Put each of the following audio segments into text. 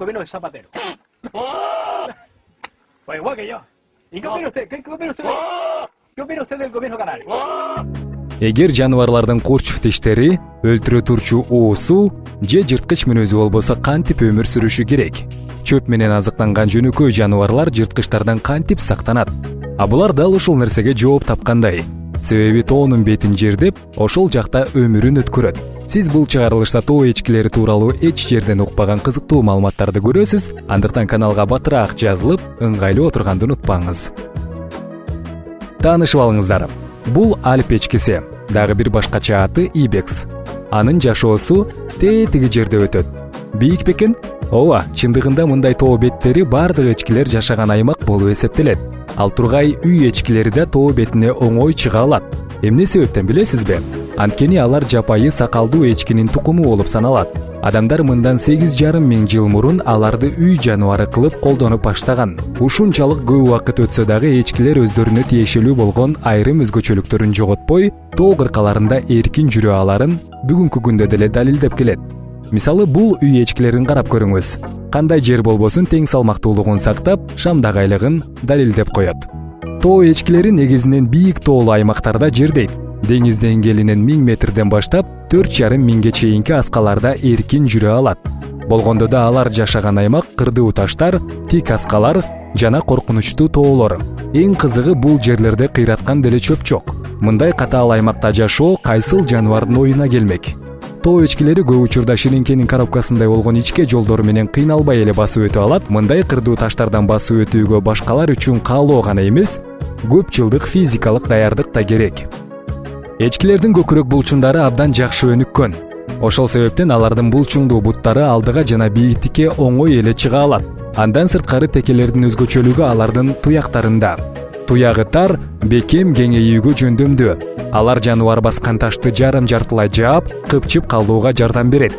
gobierno de Zapatero. Pues igual que yo. ¿Y qué opina usted? ¿Qué opina usted del gobierno canario? Эгер жаныбарлардын курчук тиштери, өлтүрө турчу оосу же жырткыч мүнөзү болбосо кантип өмүр сүрүшү керек? Чөп менен азыктанган жөнөкөй жаныбарлар жырткычтардан кантип сактанат? А булар дал ушул нерсеге жооп тапкандай. Себеби тоонун бетин жердеп, ошол жакта өмүрүн өткөрөт. Сиз бул чыгарылышта тоо эчкилери тууралуу эч жерден укпаган кызыктуу маалыматтарды көрөсүз. Андыктан каналга батыраак жазылып, ыңгайлуу отурганды унутпаңыз. Таанышып алыңыздар. Бул Альп эчкиси, дагы бир башкача аты Ибекс. Анын жашоосу тетиги жерде өтөт. Бийик бекен? Ооба, чындыгында мындай тоо беттери бардык эчкилер жашаган аймак болуп эсептелет. Ал тургай үй эчкилери да тоо бетине оңой чыга алат. Эмне себептен билесизби? Анткени алар жапайы сакалдуу эчкинин тукуму болуп саналат. Адамдар мындан 8,5 миң жыл мурун аларды үй жаныбары кылып колдонуп баштаган. Ушунчалык көп убакыт өтсө дагы эчкилер өздөрүнө тиешелүү болгон айрым өзгөчөлүктөрүн жоготпой, тоо кыркаларында эркин жүрө аларын бүгүнкү күндө деле далилдеп келет. Мисалы, бул үй эчкилерин карап көрүңүз. Кандай жер болбосун тең салмактуулугун сактап, шамдагайлыгын далилдеп коет. Тоо эчкилери негизинен бийик тоолуу аймактарда жердейт. Деңиз деңгээлинен 1000 метрден баштап 4,5 миңге чейинки аскаларда эркин жүрө алат. Болгондо да алар жашаган аймак кырдуу таштар, тик аскалар жана коркунучтуу тоолор. Эң кызыгы, бул жерлерде кыйраткан деле чөп жок. Мындай катаал аймакта жашоо кайсыл жаныбардын оюна келмек? Тоо эчкилери көп учурда ширинкенин коробкасындай болгон ичке жолдор менен кыйналбай эле басып өтө алат. Мындай кырдуу таштардан басып өтүүгө башкалар үчүн каалоо гана эмес, көп жылдык физикалык даярдык да керек. Эчкилердин көкүрөк булчундары абдан жакшы өнүккөн. Ошол себептен алардын булчуңдуу буттары алдыга жана бийиктикке оңой эле чыга алат. Андан сырткары текелердин өзгөчөлүгү алардын туяктарында. Туягы тар, бекем, кеңейүүгө жөндөмдүү. Алар жаныбар баскан ташты жарым-жартылай жаап, кыпчып калууга жардам берет.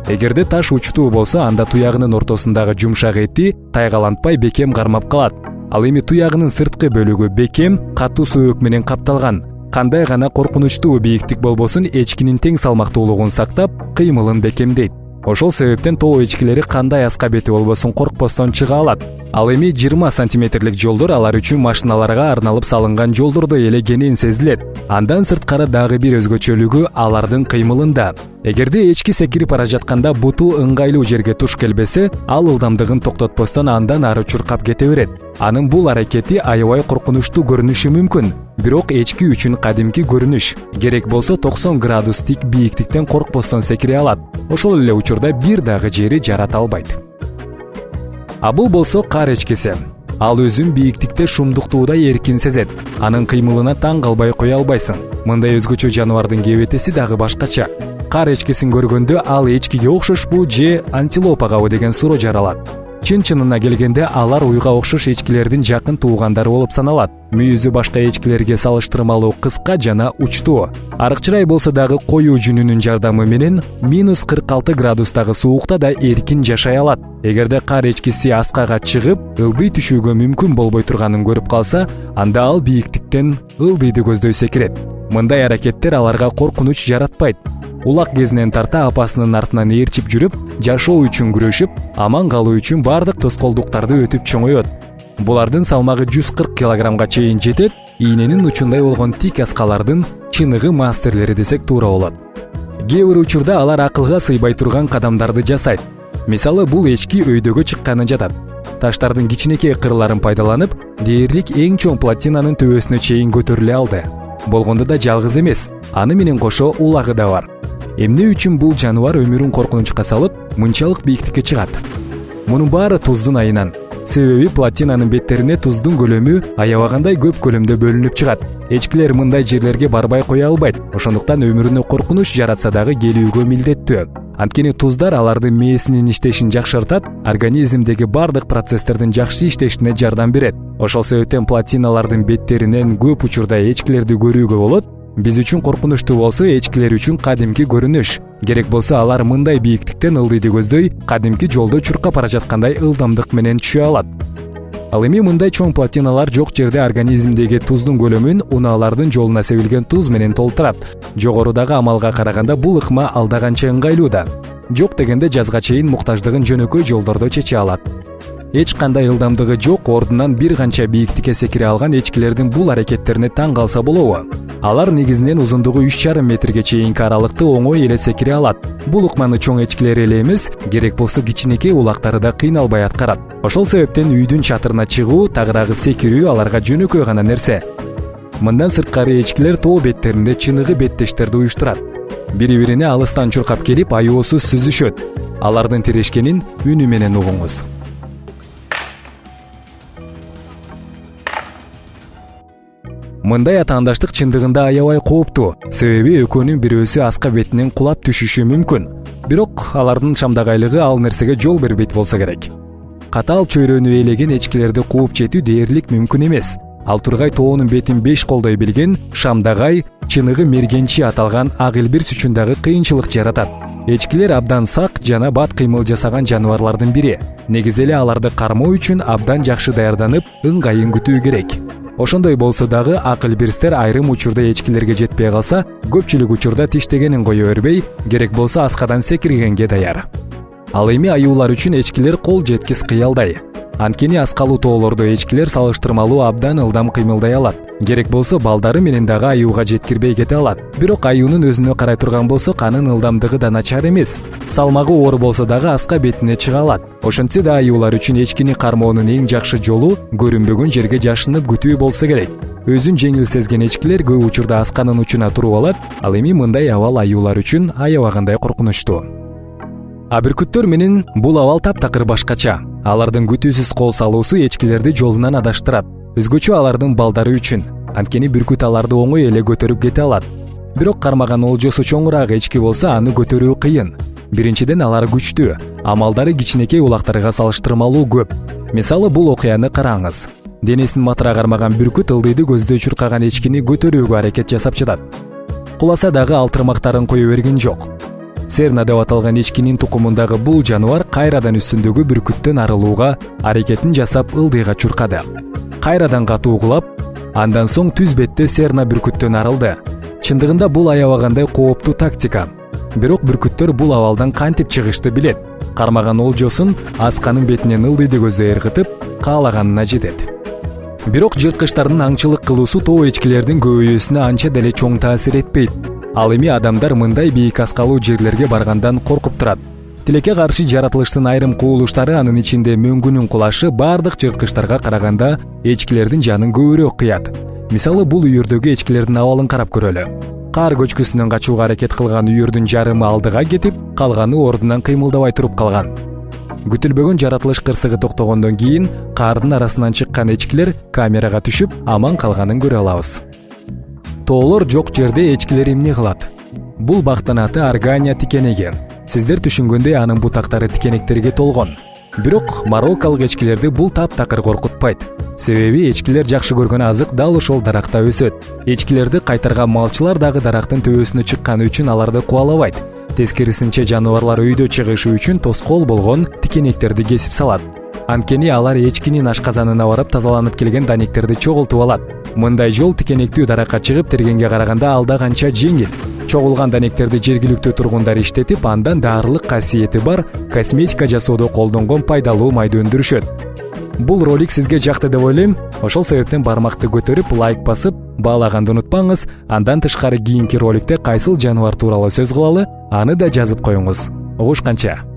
Эгерде таш учтуу болсо, анда туягынын ортосундагы жумшак эти тайгалантпай бекем кармап калат. Ал эми туягынын сырткы бөлүгү бекем, катуу сөөк менен капталган. Кандай гана коркунучтуу бийиктик болбосун, эчкинин тең салмактуулугун сактап, кыймылын бекемдейт. Ошол себептен тоо эчкилери кандай аска бети болбосун коркпостон чыга алат. Ал эми 20 сантиметрлик жолдор алар үчүн машиналарга арналып салынган жолдордой эле кенен сезилет. Андан сырткары дагы бир өзгөчөлүгү алардын кыймылында. Эгерде эчки секирип бара жатканда буту ыңгайлуу жерге туш келбесе, ал ылдамдыгын токтотпостон андан ары чуркап кете берет. Анын бул аракети аябай коркунучтуу көрүнүшү мүмкүн, бирок эчки үчүн кадимки көрүнүш. Керек болсо 90 градус тик бийиктиктен коркпостон секире алат. Ошол эле учурда бир дагы жери жарата албайт. А бул болсо кар эчкиси. Ал өзүн бийиктикте шумдуктууда эркин сезет. Анын кыймылына таң калбай кое албайсың. Мындай өзгөчө жаныбардын кебетеси дагы башкача. Кар эчкисин көргөндө ал эчкиге окшошпу же антилопагабы деген суроо жаралат. Чын-чынына келгенде алар уйга окшош эчкилердин жакын туугандары болуп саналат. Мүйүзү башка эчкилерге салыштырмалуу кыска жана учтуу. Арыкчырай болсо дагы коюу жүнүнүн жардамы менен -46 градустагы суукта да эркин жашай алат. Эгерде кар эчкиси аскага чыгып, ылдый түшүүгө мүмкүн болбой турганын көрүп калса, анда ал бийиктиктен ылдыйды көздөй секирет. Мындай аракеттер аларга коркунуч жаратпайт. Улак кезинен тарта апасынын артынан ээрчип жүрүп, жашоо үчүн күрөшүп, аман калуу үчүн бардык тоскоолдуктарды өтүп чоңоет. Булардын салмагы 140 килограммга чейин жетет. Ийненин учундай болгон тик аскалардын чыныгы мастерлери десек туура болот. Кээ бир учурда алар акылга сыйбай турган кадамдарды жасайт. Мисалы, бул эчки өйдөгө чыкканы жатат. Таштардын кичинекей кырларын пайдаланып, дээрлик эң чоң плотинанын төбөсүнө чейин көтөрүлө алды. Болгондо да жалгыз эмес, аны менен кошо улагы да бар. Эмне үчүн бул жаныбар өмүрүн коркунучка салып, мынчалык бийиктикке чыгат? Мунун баары туздун айынан. Себеби плотинанын беттерине туздун көлөмү аябагандай көп көлөмдө бөлүнүп чыгат. Эчкилер мындай жерлерге барбай кое албайт. Ошондуктан өмүрүнө коркунуч жаратса дагы келүүгө милдеттүү. Анткени туздар алардын мээсинин иштешин жакшыртат, организмдеги бардык процесстердин жакшы иштешине жардам берет. Ошол себептен плотиналардын беттеринен көп учурда эчкилерди көрүүгө болот. Биз үчүн коркунучтуу болсо, эчкилер үчүн кадимки көрүнүш. Керек болсо алар мындай бийиктиктен ылдыйды көздөй, кадимки жолдо чуркап бара жаткандай ылдамдык менен түшө алат. Ал эми мындай чоң плотиналар жок жерде организмдеги туздун көлөмүн унаалардын жолуна себилген туз менен толтурат. Жогорудагы амалга караганда бул ыкма алдаганча ыңгайлуу да. Жок дегенде жазга чейин муктаждыгын жөнөкөй жолдордо чече алат. Эч кандай ылдамдыгы жок ордунан бир канча бийиктикке секире алган эчкилердин бул аракеттерине таң калса болобу? Алар негизинен узундугу 3,5 метрге чейинки аралыкты оңой эле секире алат. Бул ыкманы чоң эчкилер эле эмес, керек болсо кичинекей улактары да кыйналбай аткарат. Ошол себептен үйдүн чатырына чыгуу, тагыраагы секирүү аларга жөнөкөй гана нерсе. Мындан сырткары эчкилер тоо беттеринде чыныгы беттештерди уюштурат. Бири-бирине алыстан чуркап келип аyoосуз сүзүшөт. Алардын тирешкенин үнү менен угуңуз. Мындай атаандаштык чындыгында аябай кооптуу, себеби экөөнүн бирөөсү аска бетинен кулап түшүшү мүмкүн. Бирок алардын шамдагайлыгы ал нерсеге жол бербейт болсо керек. Катаал чөйрөнү ээлеген эчкилерди кууп жетүү дээрлик мүмкүн эмес. Ал тургай тоонун бетин 5 колдой билген шамдагай чыныгы мергенчи аталган ак илбирс үчүн дагы кыйынчылык жаратат. Эчкилер абдан сак жана бат кыймыл жасаган жаныбарлардын бири. Негизи эле аларды кармоо үчүн абдан жакшы даярданып, ыңгайын күтүү керек. Ошондой болсо дагы ак илбирстер айрым учурда эчкилерге жетпей калса, көпчүлүк учурда тиштегенин кое бербей, керек болсо аскадан секиргенге даяр. Ал эми аюулар үчүн эчкилер кол жеткис кыялдай. Анткени аскалуу тоолордо эчкилер салыштырмалуу абдан ылдам кыймылдай алат. Керек болсо балдары менен дагы аюуга жеткирбей кете алат. Бирок аюунун өзүнө карай турган болсо анын ылдамдыгы да начар эмес. Салмагы оор болсо дагы аска бетине чыга алат. Ошентсе да аюулар үчүн эчкини кармоонун эң жакшы жолу көрүнбөгөн жерге жашынып күтүү болсо керек. Өзүн жеңил сезген эчкилер көп учурда асканын учуна туруп алат. Ал эми мындай абал аюулар үчүн аябагандай коркунучтуу. А бүркүттөр менен бул абал таптакыр башкача. Алардын күтүүсүз кол салуусу эчкилерди жолунан адаштырат. Өзгөчө алардын балдары үчүн. Анткени бүркүт аларды оңой эле көтөрүп кете алат. Бирок кармаган олжосу чоңураак эчки болсо аны көтөрүү кыйын. Биринчиден алар күчтүү, амалдары кичинекей улактарга салыштырмалуу көп. Мисалы бул окуяны караңыз. Денесин матыра кармаган бүркүт ылдыйды көздөй чуркаган эчкини көтөрүүгө аракет жасап жатат. Куласа дагы ал тырмактарын кое берген жок. Серна деп аталган эчкинин тукумундагы бул жаныбар кайрадан үстүндөгү бүркүттөн арылууга аракетин жасап ылдыйга чуркады. Кайрадан катуу кулап, андан соң түз бетте серна бүркүттөн арылды. Чындыгында бул аябагандай кооптуу тактика. Бирок бүркүттөр бул абалдан кантип чыгышты билет. Кармаган олжосун асканын бетинен ылдыйды көздөй ыргытып, каалаганына жетет. Бирок жырткычтардын аңчылык кылуусу тоо эчкилердин көбөйүүсүнө анча деле чоң таасир этпейт. Ал эми адамдар мындай бийик аскалуу жерлерге баргандан коркуп турат. Тилекке каршы жаратылыштын айрым кубулуштары, анын ичинде мөңгүнүн кулашы бардык жырткычтарга караганда эчкилердин жанын көбүрөөк кыят. Мисалы бул үйүрдөгү эчкилердин абалын карап көрөлү. Кар көчкүсүнөн качууга аракет кылган үйүрдүн жарымы алдыга кетип, калганы ордунан кыймылдабай туруп калган. Күтүлбөгөн жаратылыш кырсыгы токтогондон кийин кардын арасынан чыккан эчкилер камерага түшүп, аман калганын көрө алабыз. Тоолор жок жерде эчкилер эмне кылат? Бул бактын аты органия тикенеги. Сиздер түшүнгөндөй анын бутактары тикенектерге толгон. Бирок мароккалык эчкилерди бул таптакыр коркутпайт. Себеби эчкилер жакшы көргөн азык дал ошол даракта өсөт. Эчкилерди кайтарган малчылар дагы дарактын төбөсүнө чыкканы үчүн аларды кубалабайт. Тескерисинче жаныбарлар өйдө чыгышы үчүн тоскоол болгон тикенектерди кесип салат. Анткени алар эчкинин ашказанына барып тазаланып келген данектерди чогултуп алат. Мындай жол тикенектүү даракка чыгып тергенге караганда алда канча жеңил. Чогулган данектерди жергиликтүү тургундар иштетип, андан даарылык касиети бар косметика жасоодо колдонгон пайдалуу майды өндүрүшөт. Бул ролик сизге жакты деп ойлойм. Ошол себептен бармакты көтөрүп, лайк басып, баалаганды унутпаңыз. Андан тышкары кийинки роликте кайсыл жаныбар тууралуу сөз кылалы, аны да жазып коюңуз. Угушканча.